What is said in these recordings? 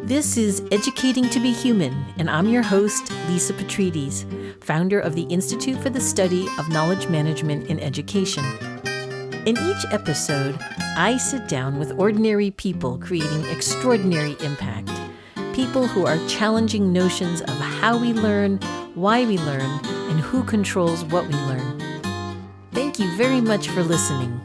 This is Educating to be Human, and I'm your host, Lisa Petrides, founder of the Institute for the Study of Knowledge Management in Education. In each episode, I sit down with ordinary people creating extraordinary impact, people who are challenging notions of how we learn, why we learn, and who controls what we learn. Thank you very much for listening.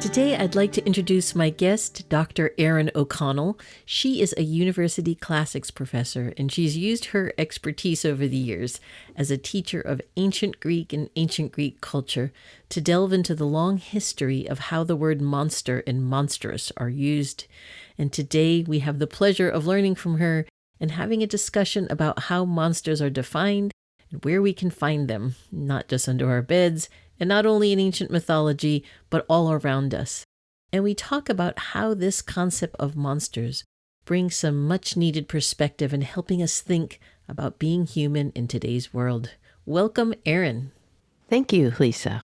Today, I'd like to introduce my guest, Dr. Erin O'Connell. She is a university classics professor, and she's used her expertise over the years as a teacher of ancient Greek and ancient Greek culture to delve into the long history of how the word monster and monstrous are used. And today, we have the pleasure of learning from her and having a discussion about how monsters are defined and where we can find them, not just under our beds, and not only in ancient mythology, but all around us. And we talk about how this concept of monsters brings some much-needed perspective in helping us think about being human in today's world. Welcome, Erin. Thank you, Lisa.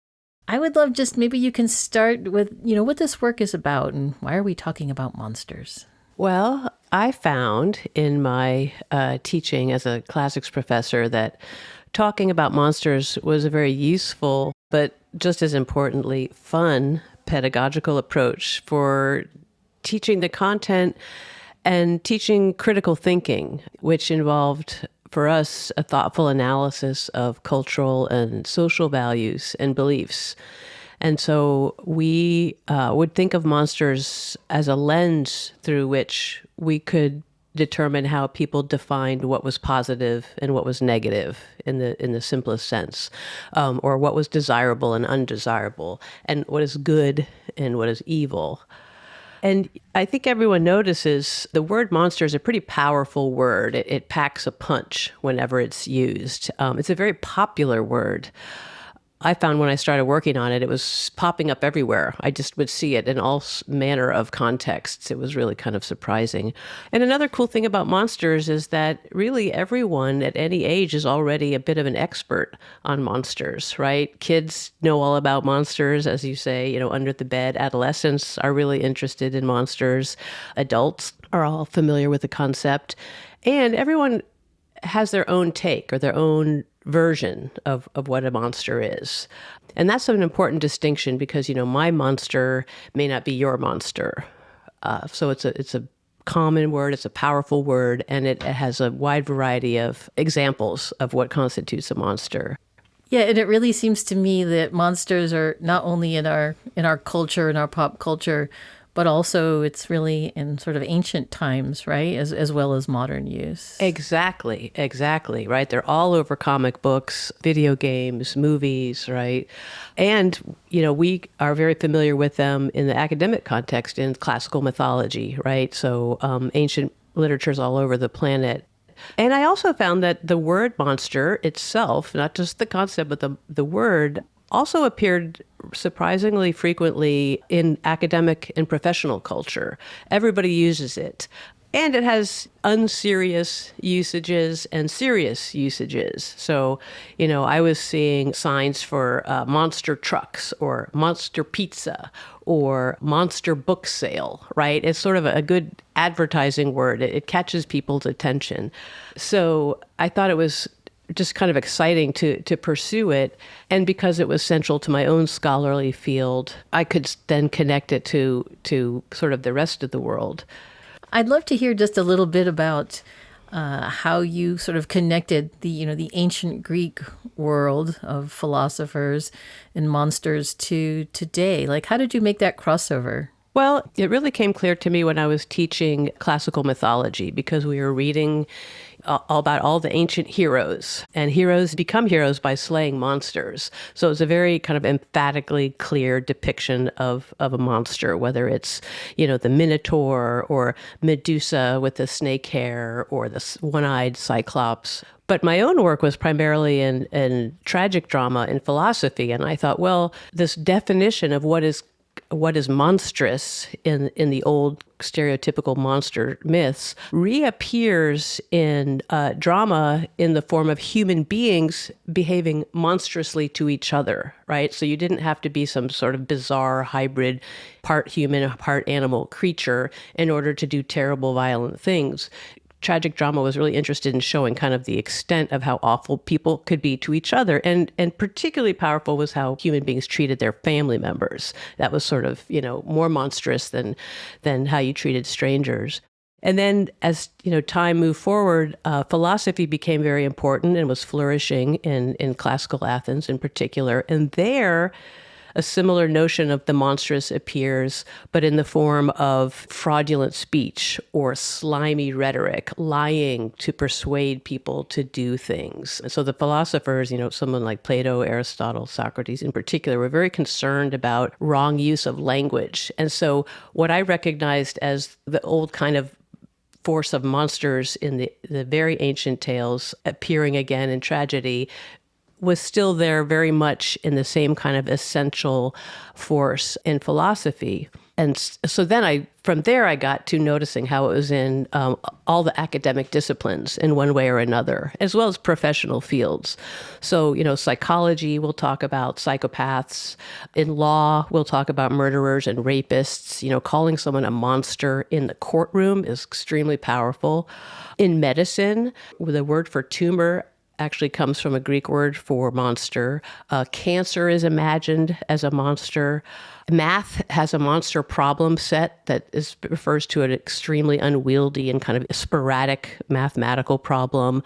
I would love just maybe you can start with, what this work is about and why are we talking about monsters? Well, I found in my teaching as a classics professor that talking about monsters was a very useful, but just as importantly, fun pedagogical approach for teaching the content and teaching critical thinking, which involved for us a thoughtful analysis of cultural and social values and beliefs. And so we would think of monsters as a lens through which we could determine how people defined what was positive and what was negative in the simplest sense, or what was desirable and undesirable, and what is good and what is evil. And I think everyone notices the word monster is a pretty powerful word. It packs a punch whenever it's used. It's a very popular word. I found when I started working on it, it was popping up everywhere. I just would see it in all manner of contexts. It was really kind of surprising. And another cool thing about monsters is that really everyone at any age is already a bit of an expert on monsters, right? Kids know all about monsters, as you say, under the bed. Adolescents are really interested in monsters. Adults are all familiar with the concept. And everyone has their own take or their own version of what a monster is. And that's an important distinction because, my monster may not be your monster. So it's a common word, it's a powerful word, and it has a wide variety of examples of what constitutes a monster. Yeah, and it really seems to me that monsters are not only in our culture, in our pop culture, but also it's really in sort of ancient times, right? As well as modern use. Exactly, right? They're all over comic books, video games, movies, right? And, we are very familiar with them in the academic context in classical mythology, right? So ancient literatures all over the planet. And I also found that the word monster itself, not just the concept, but the word also appeared surprisingly frequently in academic and professional culture. Everybody uses it. And it has unserious usages and serious usages. So, I was seeing signs for monster trucks or monster pizza or monster book sale, right? It's sort of a good advertising word. It catches people's attention. So I thought it was just kind of exciting to pursue it. And because it was central to my own scholarly field, I could then connect it to sort of the rest of the world. I'd love to hear just a little bit about how you sort of connected the ancient Greek world of philosophers and monsters to today. Like, how did you make that crossover? Well, it really came clear to me when I was teaching classical mythology because we were reading all about all the ancient heroes, and heroes become heroes by slaying monsters. So it's a very kind of emphatically clear depiction of a monster, whether it's, the Minotaur or Medusa with the snake hair or the one-eyed Cyclops. But my own work was primarily in tragic drama and philosophy, and I thought, well, this definition of what is what is monstrous in the old stereotypical monster myths reappears in drama in the form of human beings behaving monstrously to each other, right? So you didn't have to be some sort of bizarre hybrid, part human, part animal creature in order to do terrible, violent things. Tragic drama was really interested in showing kind of the extent of how awful people could be to each other. And particularly powerful was how human beings treated their family members. That was sort of, more monstrous than how you treated strangers. And then as, time moved forward, philosophy became very important and was flourishing in classical Athens in particular. And there, a similar notion of the monstrous appears, but in the form of fraudulent speech or slimy rhetoric, lying to persuade people to do things. And so the philosophers, someone like Plato, Aristotle, Socrates in particular, were very concerned about wrong use of language. And so what I recognized as the old kind of force of monsters in the very ancient tales appearing again in tragedy was still there very much in the same kind of essential force in philosophy. And so then from there I got to noticing how it was in all the academic disciplines in one way or another, as well as professional fields. So, psychology, we'll talk about psychopaths. In law, we'll talk about murderers and rapists. Calling someone a monster in the courtroom is extremely powerful. In medicine, the word for tumor actually comes from a Greek word for monster. Cancer is imagined as a monster. Math has a monster problem set that refers to an extremely unwieldy and kind of sporadic mathematical problem.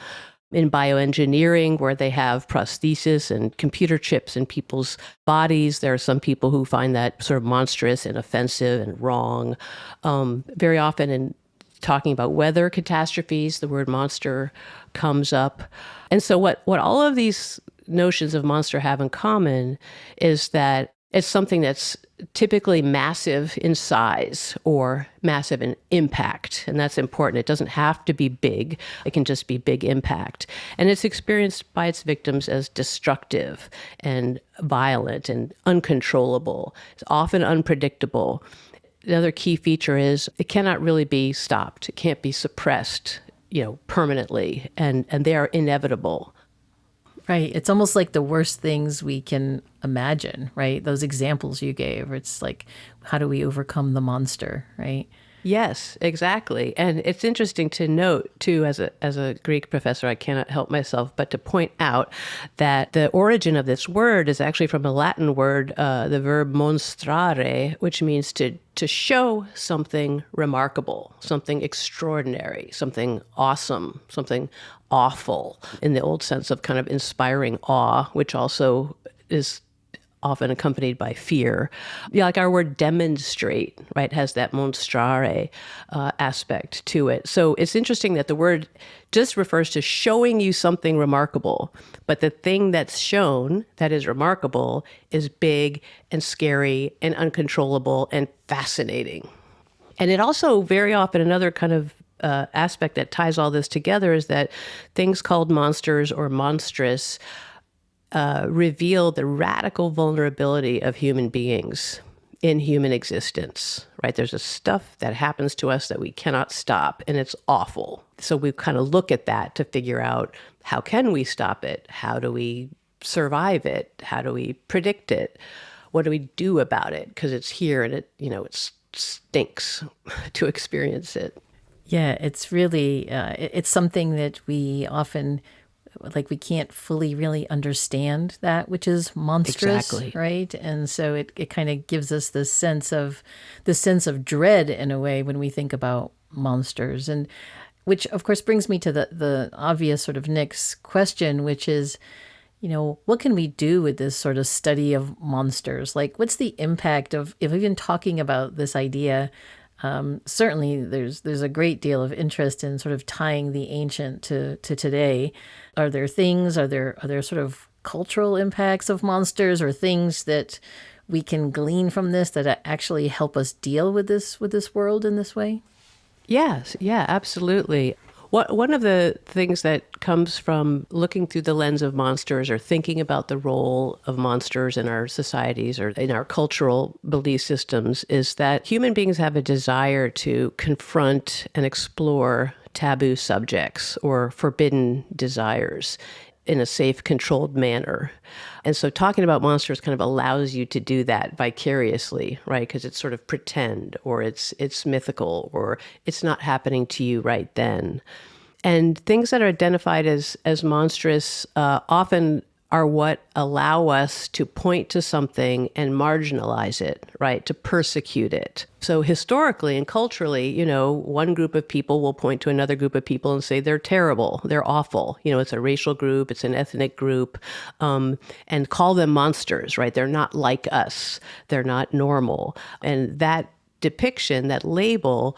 In bioengineering, where they have prosthesis and computer chips in people's bodies, there are some people who find that sort of monstrous and offensive and wrong. Very often in talking about weather catastrophes, the word monster comes up. And so what all of these notions of monster have in common is that it's something that's typically massive in size or massive in impact. And that's important. It doesn't have to be big. It can just be big impact. And it's experienced by its victims as destructive and violent and uncontrollable. It's often unpredictable. Another key feature is it cannot really be stopped. It can't be suppressed, permanently, and they are inevitable. Right. It's almost like the worst things we can imagine, right? Those examples you gave, it's like, how do we overcome the monster, right? Yes, exactly. And it's interesting to note, too, as a Greek professor, I cannot help myself but to point out that the origin of this word is actually from a Latin word, the verb monstrare, which means to show something remarkable, something extraordinary, something awesome, something awful, in the old sense of kind of inspiring awe, which also is often accompanied by fear. Like our word demonstrate, right, has that monstrare aspect to it. So it's interesting that the word just refers to showing you something remarkable, but the thing that's shown that is remarkable is big and scary and uncontrollable and fascinating. And it also very often, another kind of aspect that ties all this together is that things called monsters or monstrous reveal the radical vulnerability of human beings in human existence, right? There's a stuff that happens to us that we cannot stop, and it's awful. So we kind of look at that to figure out, how can we stop it? How do we survive it? How do we predict it? What do we do about it? Because it's here and it stinks to experience it. Yeah, it's really, it's something that we often, we can't fully really understand that which is monstrous, Exactly. right? And so it kind of gives us this sense of dread in a way when we think about monsters, and which of course brings me to the obvious sort of next question, which is, what can we do with this sort of study of monsters? Like, what's the impact of even talking about this idea? Certainly there's a great deal of interest in sort of tying the ancient to today. Are there sort of cultural impacts of monsters, or things that we can glean from this that actually help us deal with this world in this way? Yes, yeah, absolutely. One of the things that comes from looking through the lens of monsters or thinking about the role of monsters in our societies or in our cultural belief systems is that human beings have a desire to confront and explore taboo subjects or forbidden desires in a safe, controlled manner. And so talking about monsters kind of allows you to do that vicariously, right? Because it's sort of pretend or it's mythical or it's not happening to you right then. And things that are identified as monstrous often are what allow us to point to something and marginalize it, right? To persecute it. So historically and culturally, one group of people will point to another group of people and say they're terrible, they're awful. It's a racial group, it's an ethnic group, and call them monsters, right? They're not like us, they're not normal. And that depiction, that label,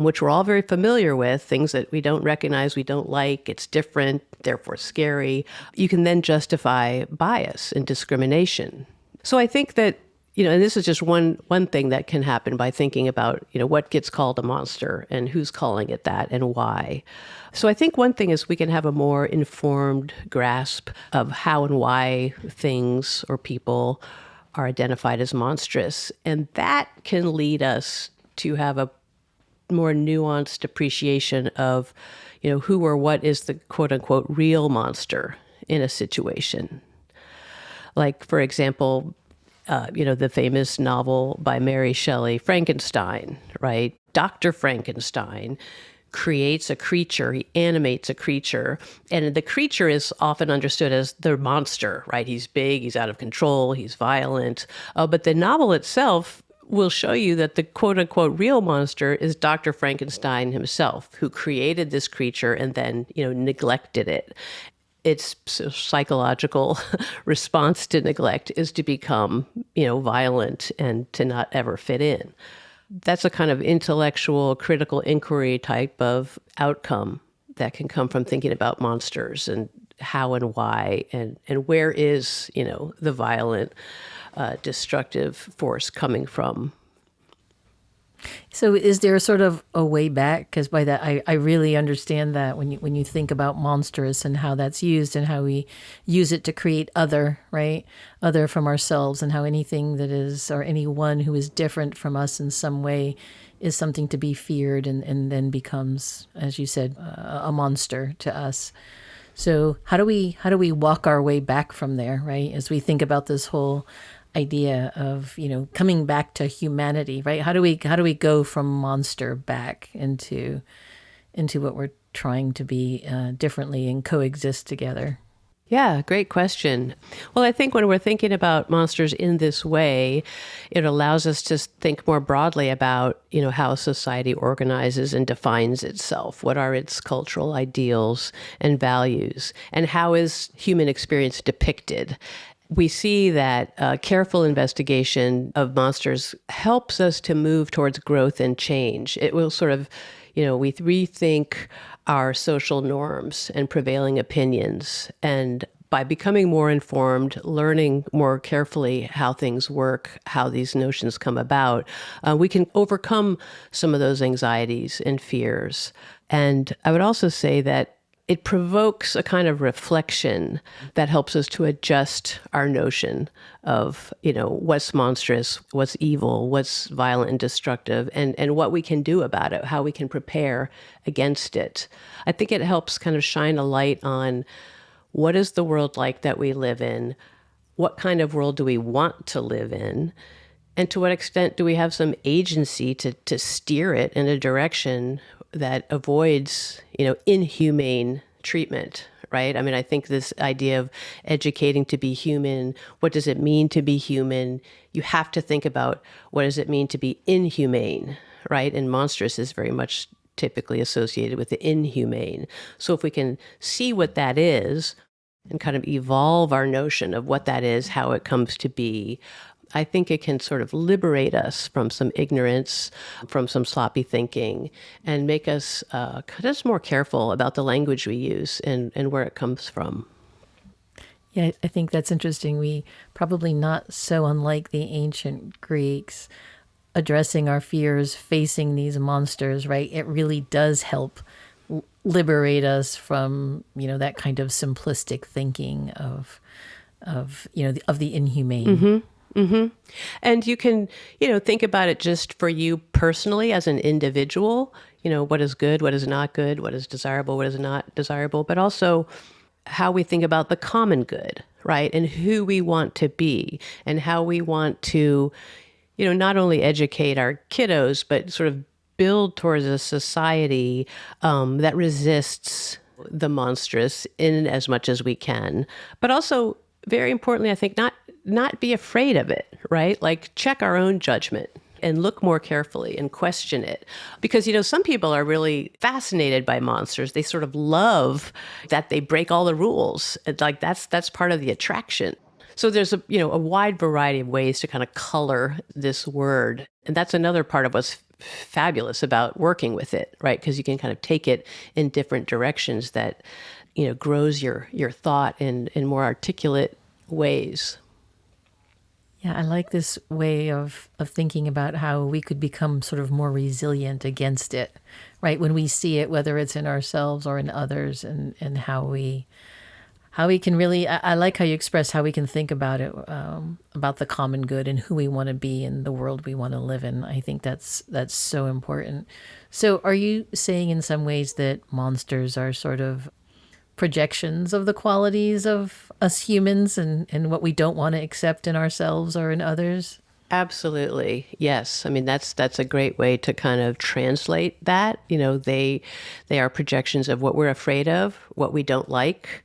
which we're all very familiar with, things that we don't recognize, we don't like, it's different, therefore scary, you can then justify bias and discrimination. So I think that, and this is just one thing that can happen by thinking about, what gets called a monster and who's calling it that and why. So I think one thing is we can have a more informed grasp of how and why things or people are identified as monstrous. And that can lead us to have a more nuanced appreciation of, who or what is the quote unquote real monster in a situation. Like, for example, the famous novel by Mary Shelley, Frankenstein, right? Dr. Frankenstein creates a creature, he animates a creature, and the creature is often understood as the monster, right? He's big, he's out of control, he's violent. But the novel itself will show you that the quote-unquote real monster is Dr. Frankenstein himself, who created this creature and then, neglected it. Its psychological response to neglect is to become, violent and to not ever fit in. That's a kind of intellectual, critical inquiry type of outcome that can come from thinking about monsters and how and why and where is, the violent, destructive force coming from. So is there sort of a way back? Because by that, I really understand that when you think about monstrous and how that's used and how we use it to create other, right? Other from ourselves, and how anything that is, or anyone who is different from us in some way is something to be feared and then becomes, as you said, a monster to us. So how do we walk our way back from there, right? As we think about this whole idea of, coming back to humanity, right? How do we go from monster back into what we're trying to be differently and coexist together? Yeah, great question. Well, I think when we're thinking about monsters in this way, it allows us to think more broadly about, how society organizes and defines itself. What are its cultural ideals and values? And how is human experience depicted? We see that careful investigation of monsters helps us to move towards growth and change. It will sort of, we rethink our social norms and prevailing opinions. And by becoming more informed, learning more carefully how things work, how these notions come about, we can overcome some of those anxieties and fears. And I would also say that it provokes a kind of reflection that helps us to adjust our notion of, what's monstrous, what's evil, what's violent and destructive, and what we can do about it, how we can prepare against it. I think it helps kind of shine a light on what is the world like that we live in, what kind of world do we want to live in, and to what extent do we have some agency to steer it in a direction that avoids, inhumane treatment, right? I mean, I think this idea of educating to be human, what does it mean to be human? You have to think about what does it mean to be inhumane, right? And monstrous is very much typically associated with the inhumane. So if we can see what that is and kind of evolve our notion of what that is, how it comes to be, I think it can sort of liberate us from some ignorance, from some sloppy thinking, and make us just more careful about the language we use and where it comes from. Yeah, I think that's interesting. We probably not so unlike the ancient Greeks addressing our fears, facing these monsters, right? It really does help liberate us from, that kind of simplistic thinking of the inhumane. And you can, think about it just for you personally as an individual, what is good, what is not good, what is desirable, what is not desirable, but also how we think about the common good, right? And who we want to be and how we want to, not only educate our kiddos, but sort of build towards a society that resists the monstrous in as much as we can, but also very importantly, I think not be afraid of it, right? Like check our own judgment and look more carefully and question it. Because, some people are really fascinated by monsters. They sort of love that they break all the rules. It's like that's part of the attraction. So there's a wide variety of ways to kind of color this word. And that's another part of what's fabulous about working with it, right? Because you can kind of take it in different directions that, grows your thought in more articulate ways. Yeah, I like this way of thinking about how we could become sort of more resilient against it, right? When we see it, whether it's in ourselves or in others, and how we can really, I like how you express how we can think about it, about the common good and who we want to be in the world we want to live in. I think that's so important. So are you saying in some ways that monsters are sort of projections of the qualities of us humans and what we don't want to accept in ourselves or in others? Absolutely. Yes. I mean, that's a great way to kind of translate that. They are projections of what we're afraid of, what we don't like.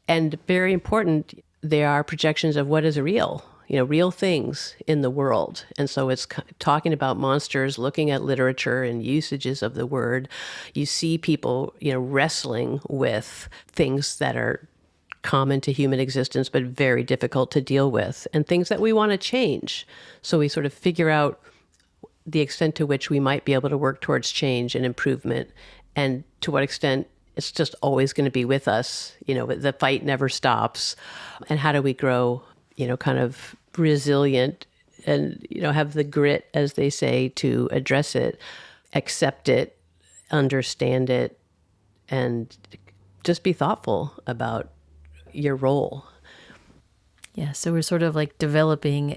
And very important, they are projections of what is real, real things in the world. And so it's talking about monsters, looking at literature and usages of the word. You see people, wrestling with things that are common to human existence, but very difficult to deal with, and things that we want to change. So we sort of figure out the extent to which we might be able to work towards change and improvement, and to what extent it's just always going to be with us. The fight never stops. And how do we grow, kind of resilient and, have the grit, as they say, to address it, accept it, understand it, and just be thoughtful about your role. Yeah, so we're sort of like developing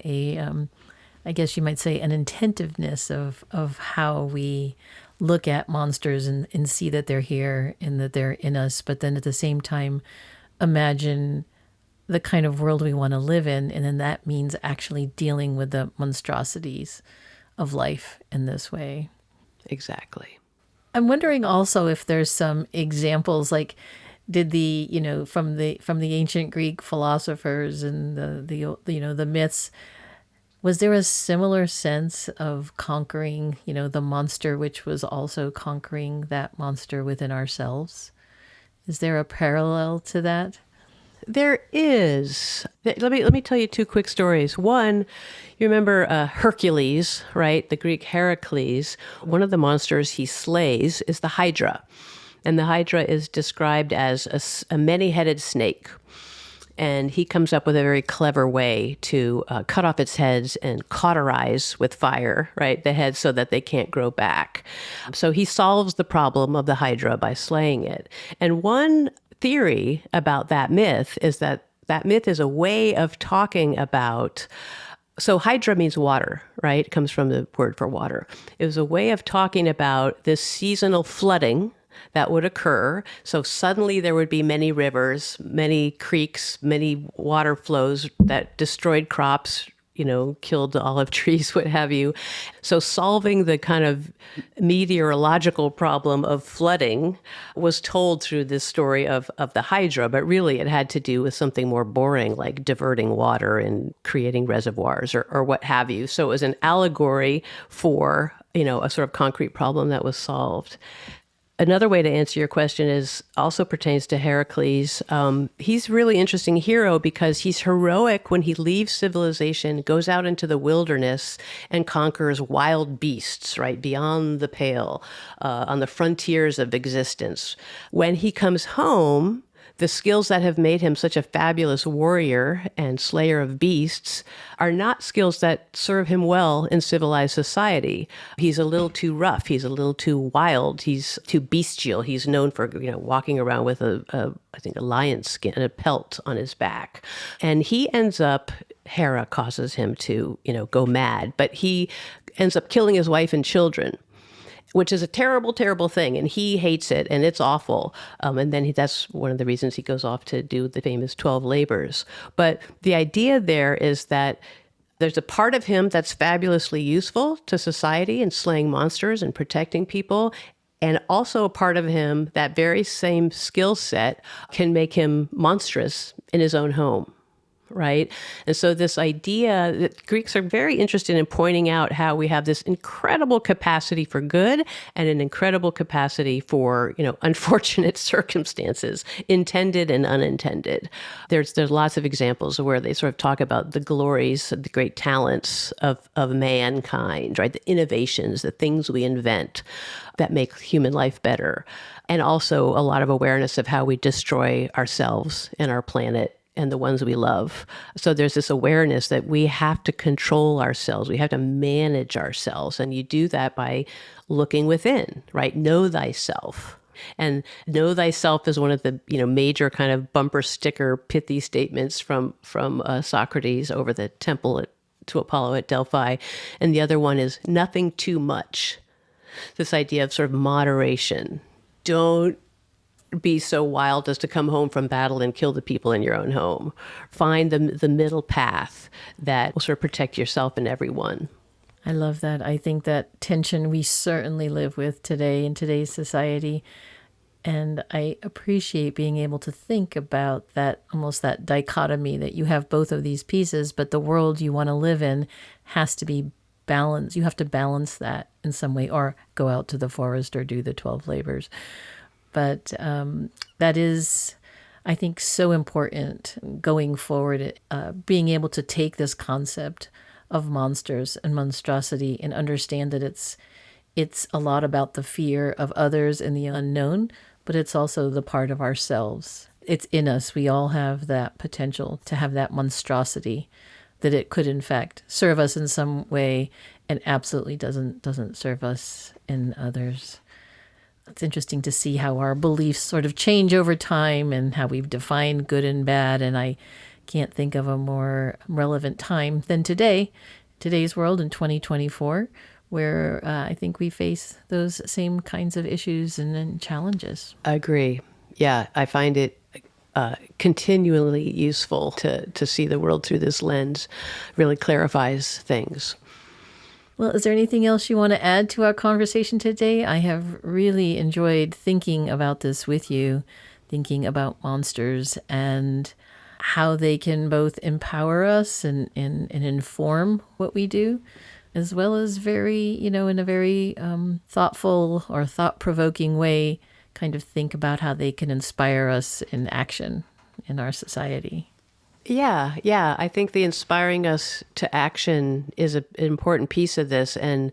I guess you might say, an attentiveness of how we look at monsters and see that they're here and that they're in us, but then at the same time imagine the kind of world we want to live in, and then that means actually dealing with the monstrosities of life in this way. Exactly. I'm wondering also if there's some examples, like did the from the ancient Greek philosophers and the myths, was there a similar sense of conquering, the monster, which was also conquering that monster within ourselves? Is there a parallel to that? There is. Let me tell you two quick stories. One, you remember Hercules, right? The Greek Heracles. One of the monsters he slays is the Hydra. And the Hydra is described as a many-headed snake. And he comes up with a very clever way to cut off its heads and cauterize with fire, right, the heads so that they can't grow back. So he solves the problem of the Hydra by slaying it. And one theory about that myth is that myth is a way of talking about, so Hydra means water, right? It comes from the word for water. It was a way of talking about this seasonal flooding that would occur. So suddenly there would be many rivers, many creeks, many water flows that destroyed crops, killed olive trees, what have you. So solving the kind of meteorological problem of flooding was told through this story of the Hydra, but really it had to do with something more boring, like diverting water and creating reservoirs or what have you. So it was an allegory for, a sort of concrete problem that was solved. Another way to answer your question also pertains to Heracles. He's a really interesting hero because he's heroic when he leaves civilization, goes out into the wilderness and conquers wild beasts, right, beyond the pale, on the frontiers of existence. When he comes home, the skills that have made him such a fabulous warrior and slayer of beasts are not skills that serve him well in civilized society. He's a little too rough. He's a little too wild. He's too bestial. He's known for, walking around with I think a lion's skin, a pelt on his back. And he ends up, Hera causes him to, go mad, but he ends up killing his wife and children, which is a terrible, terrible thing. And he hates it, and it's awful. And then that's one of the reasons he goes off to do the famous 12 labors. But the idea there is that there's a part of him that's fabulously useful to society and slaying monsters and protecting people. And also a part of him, that very same skill set can make him monstrous in his own home. Right? And so this idea that Greeks are very interested in pointing out how we have this incredible capacity for good and an incredible capacity for, unfortunate circumstances, intended and unintended. There's lots of examples where they sort of talk about the glories, the great talents of mankind, right? The innovations, the things we invent that make human life better. And also a lot of awareness of how we destroy ourselves and our planet and the ones we love. So there's this awareness that we have to control ourselves. We have to manage ourselves. And you do that by looking within, right? Know thyself. And know thyself is one of the major kind of bumper sticker pithy statements from Socrates over the temple to Apollo at Delphi. And the other one is nothing too much. This idea of sort of moderation. Don't be so wild as to come home from battle and kill the people in your own home. Find the middle path that will sort of protect yourself and everyone. I love that. I think that tension we certainly live with today in today's society. And I appreciate being able to think about that, almost that dichotomy that you have both of these pieces, but the world you want to live in has to be balanced. You have to balance that in some way, or go out to the forest or do the 12 labors. But that is, I think, so important going forward, being able to take this concept of monsters and monstrosity and understand that it's a lot about the fear of others and the unknown, but it's also the part of ourselves. It's in us. We all have that potential to have that monstrosity, that it could, in fact, serve us in some way and absolutely doesn't serve us in others. It's interesting to see how our beliefs sort of change over time and how we've defined good and bad. And I can't think of a more relevant time than today's world in 2024, where I think we face those same kinds of issues and challenges. I agree. Yeah, I find it continually useful to see the world through this lens. Really clarifies things. Well, is there anything else you want to add to our conversation today? I have really enjoyed thinking about this with you, thinking about monsters and how they can both empower us and inform what we do, as well as in a very thoughtful or thought-provoking way, kind of think about how they can inspire us in action in our society. Yeah. I think the inspiring us to action is an important piece of this. And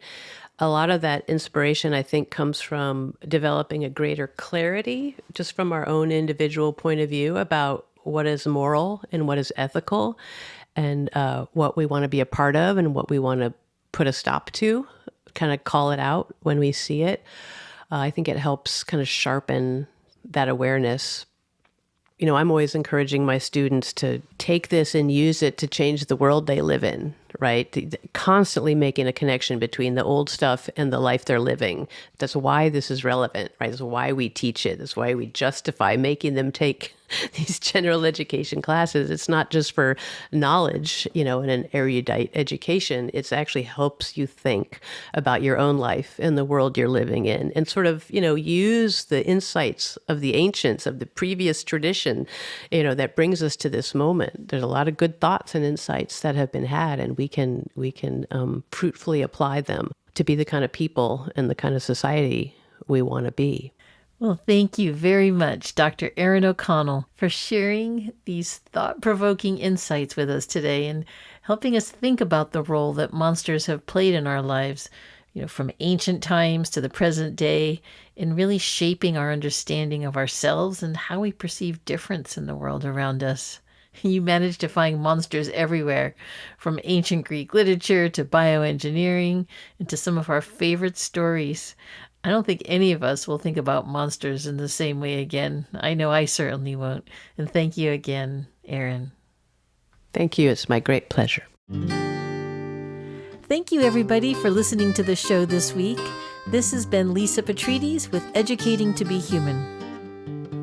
a lot of that inspiration, I think, comes from developing a greater clarity just from our own individual point of view about what is moral and what is ethical and what we want to be a part of and what we want to put a stop to, kind of call it out when we see it. I think it helps kind of sharpen that awareness. I'm always encouraging my students to take this and use it to change the world they live in, right? Constantly making a connection between the old stuff and the life they're living. That's why this is relevant, right? That's why we teach it. That's why we justify making them take these general education classes. It's not just for knowledge, in an erudite education. It actually helps you think about your own life and the world you're living in and sort of, use the insights of the ancients, of the previous tradition, that brings us to this moment. There's a lot of good thoughts and insights that have been had, and we can fruitfully apply them to be the kind of people and the kind of society we want to be. Well, thank you very much, Dr. Erin O'Connell, for sharing these thought-provoking insights with us today and helping us think about the role that monsters have played in our lives, from ancient times to the present day, and really shaping our understanding of ourselves and how we perceive difference in the world around us. You managed to find monsters everywhere, from ancient Greek literature to bioengineering and to some of our favorite stories. I don't think any of us will think about monsters in the same way again. I know I certainly won't. And thank you again, Erin. Thank you. It's my great pleasure. Thank you, everybody, for listening to the show this week. This has been Lisa Petrides with Educating to Be Human.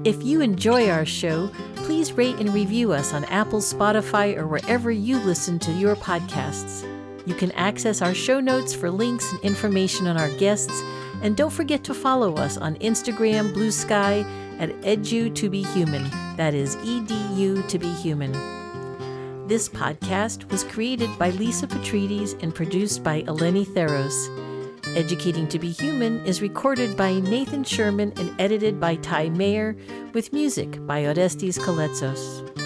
If you enjoy our show, please rate and review us on Apple, Spotify, or wherever you listen to your podcasts. You can access our show notes for links and information on our guests, and don't forget to follow us on Instagram, Blue Sky, at edu2behuman. That is EDU to be human. This podcast was created by Lisa Petrides and produced by Eleni Theros. Educating to Be Human is recorded by Nathan Sherman and edited by Ty Mayer, with music by Orestes Kaletsos.